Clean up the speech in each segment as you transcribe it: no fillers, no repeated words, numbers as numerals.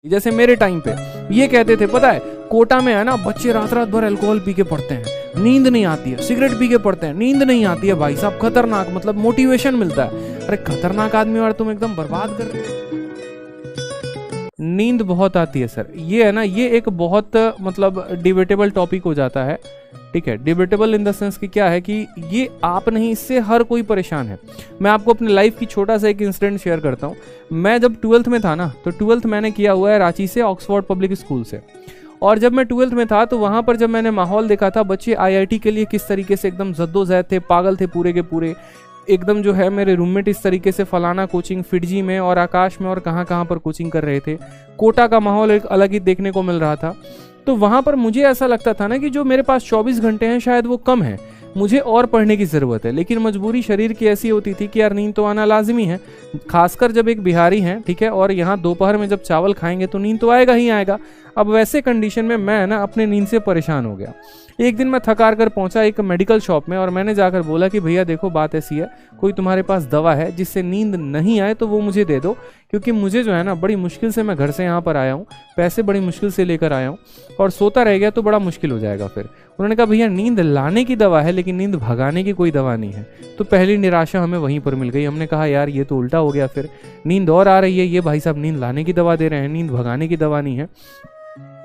जैसे मेरे टाइम पे ये कहते थे, पता है कोटा में है ना, बच्चे रात रात भर अल्कोहल पी के पढ़ते हैं, नींद नहीं आती है, सिगरेट पी के पढ़ते हैं, नींद नहीं आती है, भाई साहब खतरनाक, मतलब मोटिवेशन मिलता है। अरे खतरनाक आदमी और तुम एकदम बर्बाद कर रहे हो। नींद बहुत आती है सर, ये है ना, ये एक बहुत मतलब डिबेटेबल टॉपिक हो जाता है। ठीक है, डिबेटेबल इन द सेंस कि क्या है कि ये आप नहीं, इससे हर कोई परेशान है। मैं आपको अपने लाइफ की छोटा सा एक इंसिडेंट शेयर करता हूँ। मैं जब 12th में था ना, तो 12th मैंने किया हुआ है रांची से, ऑक्सफोर्ड पब्लिक स्कूल से। और जब मैं 12th में था तो वहाँ पर जब मैंने माहौल देखा था, बच्चे आईआईटी के लिए किस तरीके से एकदम जद्दोजहद थे, पागल थे पूरे के पूरे, एकदम जो है मेरे रूममेट इस तरीके से फलाना कोचिंग फिडजी में और आकाश में और कहाँ कहाँ पर कोचिंग कर रहे थे। कोटा का माहौल एक अलग ही देखने को मिल रहा था। तो वहाँ पर मुझे ऐसा लगता था ना कि जो मेरे पास 24 घंटे हैं शायद वो कम है, मुझे और पढ़ने की ज़रूरत है। लेकिन मजबूरी शरीर की ऐसी होती थी कि यार नींद तो आना लाजमी है, खासकर जब एक बिहारी हैं, ठीक है, और यहाँ दोपहर में जब चावल खाएंगे तो नींद तो आएगा ही आएगा। अब वैसे कंडीशन में मैं ना अपने नींद से परेशान हो गया। एक दिन मैं थक हार कर पहुंचा एक मेडिकल शॉप में और मैंने जाकर बोला कि भैया देखो बात ऐसी है, कोई तुम्हारे पास दवा है जिससे नींद नहीं आए तो वो मुझे दे दो, क्योंकि मुझे जो है ना बड़ी मुश्किल से मैं घर से यहाँ पर आया हूँ, पैसे बड़ी मुश्किल से लेकर आया हूँ और सोता रह गया तो बड़ा मुश्किल हो जाएगा फिर। उन्होंने कहा भैया नींद लाने की दवा है लेकिन नींद भगाने की कोई दवा नहीं है। तो पहली निराशा हमें वहीं पर मिल गई। हमने कहा यार ये तो उल्टा हो गया, फिर नींद और आ रही है, ये भाई साहब नींद लाने की दवा दे रहे हैं, नींद भगाने की दवा नहीं है।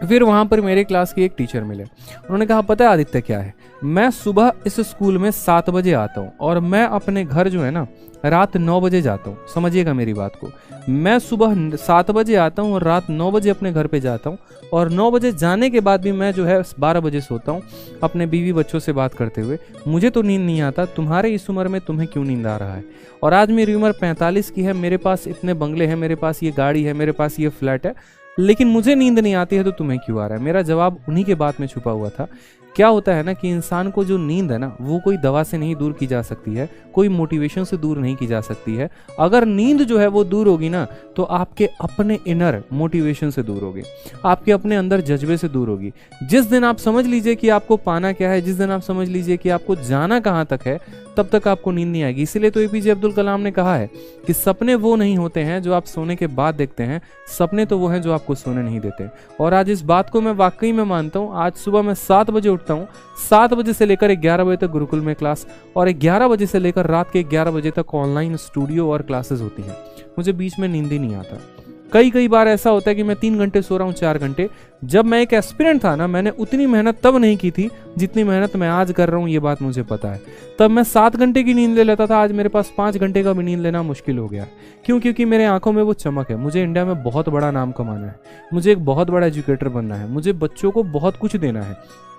फिर वहाँ पर मेरे क्लास के एक टीचर मिले, उन्होंने कहा पता है आदित्य क्या है, मैं सुबह इस स्कूल में 7 बजे आता हूँ और मैं अपने घर जो है ना रात 9 बजे जाता हूँ। समझिएगा मेरी बात को, मैं सुबह 7 बजे आता हूँ और रात 9 बजे अपने घर पे जाता हूँ और 9 बजे जाने के बाद भी मैं जो है 12 बजे सोता हूँ अपने बीवी बच्चों से बात करते हुए। मुझे तो नींद नहीं आता, तुम्हारे इस उम्र में तुम्हें क्यों नींद आ रहा है? और आज मेरी उम्र 45 की है, मेरे पास इतने बंगले हैं, मेरे पास ये गाड़ी है, मेरे पास ये फ्लैट है, लेकिन मुझे नींद नहीं आती है तो तुम्हें क्यों आ रहा है? मेरा जवाब उन्हीं के बात में छुपा हुआ था। क्या होता है ना कि इंसान को जो नींद है ना वो कोई दवा से नहीं दूर की जा सकती है, कोई मोटिवेशन से दूर नहीं की जा सकती है। अगर नींद जो है वो दूर होगी ना तो आपके अपने इनर मोटिवेशन से दूर होगी, आपके अपने अंदर जज्बे से दूर होगी। जिस दिन आप समझ लीजिए कि आपको पाना क्या है, जिस दिन आप समझ लीजिए कि आपको जाना कहाँ तक है, तब तक आपको नींद नहीं आएगी। इसीलिए तो एपीजे अब्दुल कलाम ने कहा है कि सपने वो नहीं होते हैं जो आप सोने के बाद देखते हैं, सपने तो वो हैं जो आपको सोने नहीं देते। और आज इस बात को मैं वाकई में मानता हूँ। आज सुबह मैं 7 बजे उठता हूँ, 7 बजे से लेकर 11 बजे तक गुरुकुल में क्लास और 11 बजे से लेकर रात के 11 बजे तक ऑनलाइन स्टूडियो और क्लासेस होती हैं। मुझे बीच में नींद ही नहीं आता। कई बार ऐसा होता है कि मैं 3 घंटे सो रहा हूँ, 4 घंटे। जब मैं एक एस्पिरेंट था ना, मैंने उतनी मेहनत तब नहीं की थी जितनी मेहनत मैं आज कर रहा हूँ, ये बात मुझे पता है। तब मैं 7 घंटे की नींद ले लेता था, आज मेरे पास 5 घंटे का भी नींद लेना मुश्किल हो गया। क्यों? क्योंकि मेरे आंखों में वो चमक है। मुझे इंडिया में बहुत बड़ा नाम कमाना है, मुझे एक बहुत बड़ा एजुकेटर बनना है, मुझे बच्चों को बहुत कुछ देना है।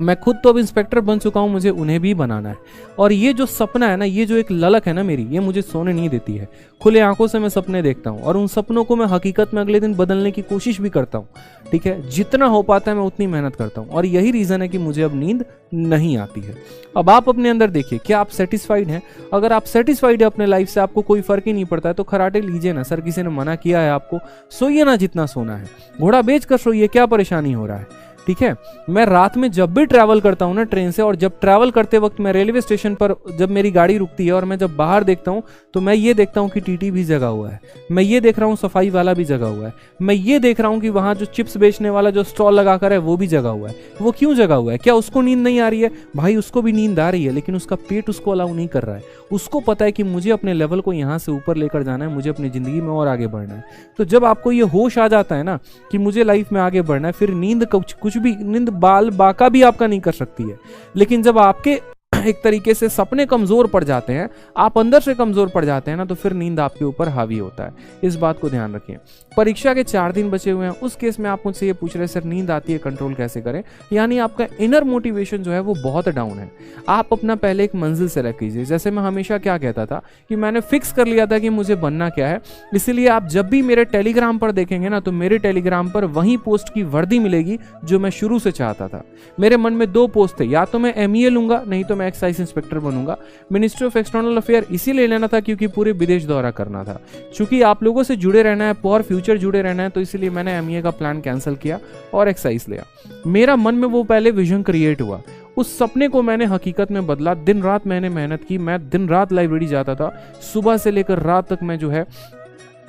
मैं खुद तो अब इंस्पेक्टर बन चुका हूँ, मुझे उन्हें भी बनाना है। और ये जो सपना है ना, ये जो एक ललक है ना मेरी, ये मुझे सोने नहीं देती है। खुले आंखों से मैं सपने देखता हूँ और उन सपनों को मैं हकीकत में अगले दिन बदलने की कोशिश भी करता हूँ। ठीक है, जितना हो पाता है मैं उतनी मेहनत करता हूँ और यही रीज़न है कि मुझे अब नींद नहीं आती है। अब आप अपने अंदर देखिए, क्या आप सेटिस्फाइड हैं? अगर आप सेटिस्फाइड है अपने लाइफ से, आपको कोई फर्क ही नहीं पड़ता है, तो खराटे लीजिए ना। सर किसी ने मना किया है आपको? सोइए ना जितना सोना है, घोड़ा बेच कर सोइए, क्या परेशानी हो रहा है? ठीक है, मैं रात में जब भी ट्रैवल करता हूँ ना ट्रेन से, और जब ट्रैवल करते वक्त मैं रेलवे स्टेशन पर जब मेरी गाड़ी रुकती है और मैं जब बाहर देखता हूँ तो मैं ये देखता हूँ कि टीटी भी जगा हुआ है, मैं ये देख रहा हूँ सफाई वाला भी जगा हुआ है, मैं ये देख रहा हूँ कि वहाँ जो चिप्स बेचने वाला जो स्टॉल लगा कर है वो भी जगा हुआ है। वो क्यों जगा हुआ है? क्या उसको नींद नहीं आ रही है? भाई उसको भी नींद आ रही है, लेकिन उसका पेट उसको अलाउ नहीं कर रहा है। उसको पता है कि मुझे अपने लेवल को यहाँ से ऊपर लेकर जाना है, मुझे अपनी जिंदगी में और आगे बढ़ना है। तो जब आपको ये होश आ जाता है ना कि मुझे लाइफ में आगे बढ़ना है, फिर नींद कुछ भी, नींद बाल बाका भी आपका नहीं कर सकती है। लेकिन जब आपके एक तरीके से सपने कमजोर पड़ जाते हैं, आप अंदर से कमजोर पड़ जाते हैं ना, तो फिर नींद आपके ऊपर हावी होता है। इस बात को ध्यान रखिए। परीक्षा के 4 दिन बचे हुए हैं, उस केस में आप मुझसे ये पूछ रहे सर नींद आती है, कंट्रोल कैसे करें? यानी आपका इनर मोटिवेशन जो है वो बहुत डाउन है। आप अपना पहले एक मंजिल सेलेक्ट कीजिए। जैसे मैं हमेशा क्या कहता था कि मैंने फिक्स कर लिया था कि मुझे बनना क्या है, इसलिए आप जब भी मेरे टेलीग्राम पर देखेंगे ना, तो मेरे टेलीग्राम पर वही पोस्ट की वर्दी मिलेगी जो मैं शुरू से चाहता था। मेरे मन में 2 पोस्ट थे, या तो मैं एमईए लूंगा, नहीं तो मैं एक्साइज इंस्पेक्टर बनूंगा। मिनिस्ट्री ऑफ एक्सटर्नल अफेयर इसीलिए लेना था क्योंकि पूरे विदेश दौरा करना था। चूंकि आप लोगों से जुड़े रहना है, फॉर फ्यूचर जुड़े रहना है, तो इसीलिए मैंने एमईए का प्लान कैंसिल किया और एक्साइज लिया। मेरा मन में वो पहले विजन क्रिएट हुआ, उस सपने को मैंने हकीकत में बदला। दिन रात मैंने मेहनत की, मैं दिन रात लाइब्रेरी जाता था, सुबह से लेकर रात तक मैं जो है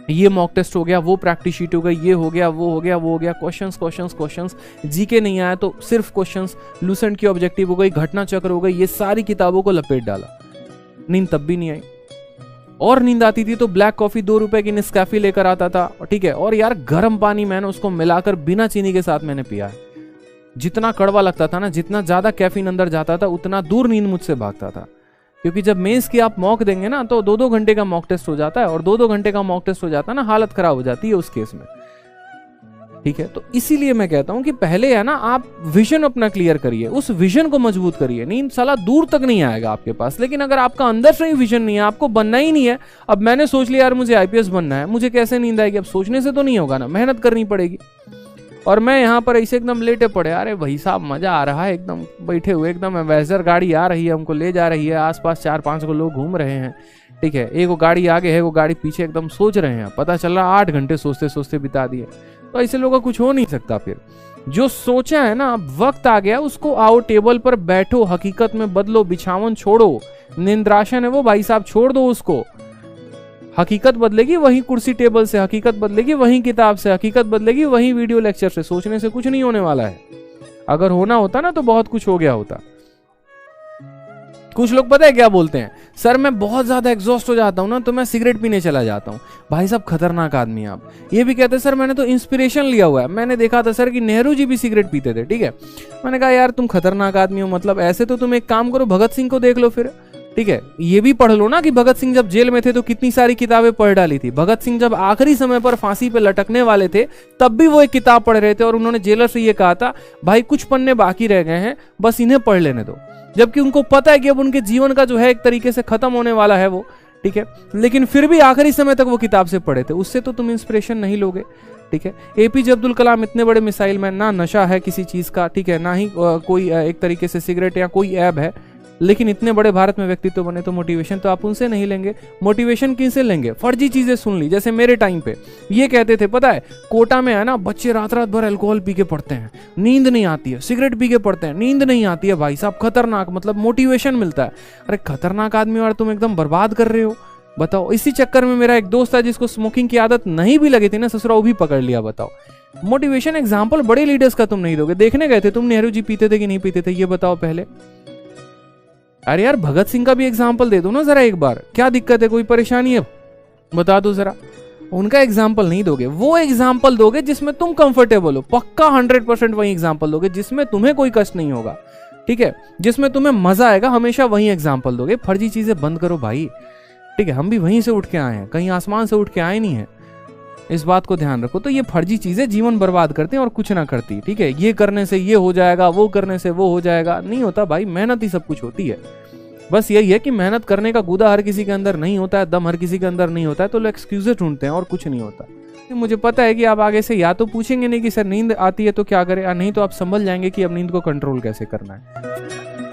ये मॉक टेस्ट हो गया, वो प्रैक्टिस शीट हो गई, ये हो गया, वो हो गया, वो हो गया, क्वेश्चंस क्वेश्चंस क्वेश्चंस, जीके नहीं आया तो सिर्फ क्वेश्चंस, लूसेंट की ऑब्जेक्टिव हो गई, घटना चक्र हो गई, ये सारी किताबों को लपेट डाला। नींद तब भी नहीं आई, और नींद आती थी तो ब्लैक कॉफी 2 रुपए की नेस्कैफे लेकर आता था, ठीक है, और यार गर्म पानी मैंने उसको मिलाकर बिना चीनी के साथ मैंने पिया है। जितना कड़वा लगता था ना, जितना ज्यादा कैफीन अंदर जाता था, उतना दूर नींद मुझसे भागता था। क्योंकि जब मेंस की आप मॉक देंगे ना तो 2-2 घंटे का मॉक टेस्ट हो जाता है, और 2-2 घंटे का मॉक टेस्ट हो जाता है ना, हालत खराब हो जाती है उस केस में, ठीक है। तो इसीलिए मैं कहता हूं कि पहले है ना आप विजन अपना क्लियर करिए, उस विजन को मजबूत करिए। नींद साला दूर तक नहीं आएगा आपके पास, लेकिन अगर आपका अंदर से ही विजन नहीं है, आपको बनना ही नहीं है, अब मैंने सोच लिया यार मुझे आईपीएस बनना है, मुझे कैसे नींद आएगी? अब सोचने से तो नहीं होगा ना, मेहनत करनी पड़ेगी। और मैं यहाँ पर ऐसे एकदम लेटे पड़े, अरे भाई साहब मजा आ रहा है, एकदम बैठे हुए, एकदम एवेंजर गाड़ी आ रही है, हमको ले जा रही है, आसपास 4-5 को लोग घूम रहे हैं, ठीक है, एक वो गाड़ी आगे है, वो गाड़ी पीछे, एकदम सोच रहे हैं, पता चल रहा 8 घंटे सोचते सोचते बिता दिए। तो ऐसे लोगों का कुछ हो नहीं सकता। फिर जो सोचा है ना, अब वक्त आ गया, उसको आओ टेबल पर बैठो, हकीकत में बदलो, बिछावन छोड़ो, निंद्रासन है वो भाई साहब छोड़ दो उसको। हकीकत बदलेगी वही कुर्सी टेबल से, हकीकत बदलेगी वही किताब से, हकीकत बदलेगी वही वीडियो लेक्चर से। सोचने से कुछ नहीं होने वाला है। अगर होना होता ना तो बहुत कुछ हो गया होता। कुछ लोग पता है क्या बोलते हैं, सर मैं बहुत ज्यादा एग्जॉस्ट हो जाता हूं ना तो मैं सिगरेट पीने चला जाता हूं। भाई साहब खतरनाक आदमी है आप। ये भी कहते हैं सर मैंने तो इंस्पिरेशन लिया हुआ है, मैंने देखा था सर कि नेहरू जी भी सिगरेट पीते थे, ठीक है। मैंने कहा यार तुम खतरनाक आदमी हो, मतलब ऐसे तो तुम एक काम करो, भगत सिंह को देख लो फिर, ठीक है। ये भी पढ़ लो ना कि भगत सिंह जब जेल में थे तो कितनी सारी किताबें पढ़ डाली थी। भगत सिंह जब आखिरी समय पर फांसी पे लटकने वाले थे तब भी वो एक किताब पढ़ रहे थे, और उन्होंने जेलर से ये कहा था भाई कुछ पन्ने बाकी रह गए हैं, बस इन्हें पढ़ लेने दो। जबकि उनको पता है कि अब उनके जीवन का जो है एक तरीके से खत्म होने वाला है वो, ठीक है, लेकिन फिर भी आखिरी समय तक वो किताब से पढ़े थे। उससे तो तुम इंस्पिरेशन नहीं लोगे, ठीक है। एपीजे अब्दुल कलाम इतने बड़े मिसाइल मैन, ना नशा है किसी चीज का, ठीक है, ना ही कोई एक तरीके से सिगरेट या कोई ऐब है, लेकिन इतने बड़े भारत में व्यक्तित्व बने, तो मोटिवेशन तो आप उनसे नहीं लेंगे। मोटिवेशन किनसे लेंगे? फर्जी चीजें सुन ली। जैसे मेरे टाइम पे ये कहते थे, पता है कोटा में है ना बच्चे रात रात भर अल्कोहल पी के पढ़ते हैं, नींद नहीं आती है, सिगरेट पी के पढ़ते हैं, नींद नहीं आती है। भाई साहब खतरनाक, मतलब मोटिवेशन मिलता है। अरे खतरनाक आदमी और तुम एकदम बर्बाद कर रहे हो, बताओ। इसी चक्कर में मेरा एक दोस्त था जिसको स्मोकिंग की आदत नहीं भी लगी थी ना, ससुरा वो भी पकड़ लिया। बताओ, मोटिवेशन एग्जाम्पल बड़े लीडर्स का तुम नहीं दोगे। देखने गए थे तुम नेहरू जी पीते थे कि नहीं पीते थे, ये बताओ पहले। अरे यार भगत सिंह का भी एग्जाम्पल दे दो ना जरा एक बार, क्या दिक्कत है, कोई परेशानी है, बता दो जरा। उनका एग्जाम्पल नहीं दोगे, वो एग्जाम्पल दोगे जिसमें तुम कंफर्टेबल हो, पक्का 100% वही एग्जाम्पल दोगे जिसमें तुम्हें कोई कष्ट नहीं होगा, ठीक है, जिसमें तुम्हें मजा आएगा, हमेशा वही एग्जाम्पल दोगे। फर्जी चीजें बंद करो भाई, ठीक है। हम भी वहीं से उठ के आए हैं, कहीं आसमान से उठ के आए नहीं है, इस बात को ध्यान रखो। तो ये फर्जी चीजें जीवन बर्बाद करते हैं और कुछ ना करती, ठीक है। ये करने से ये हो जाएगा, वो करने से वो हो जाएगा, नहीं होता भाई। मेहनत ही सब कुछ होती है। बस यही है कि मेहनत करने का गुदा हर किसी के अंदर नहीं होता है, दम हर किसी के अंदर नहीं होता है, तो लोग एक्सक्यूजेस ढूंढते हैं और कुछ नहीं होता। मुझे पता है कि आप आगे से या तो पूछेंगे नहीं कि सर नींद आती है तो क्या करें, या नहीं तो आप समझ जाएंगे कि अब नींद को कंट्रोल कैसे करना है।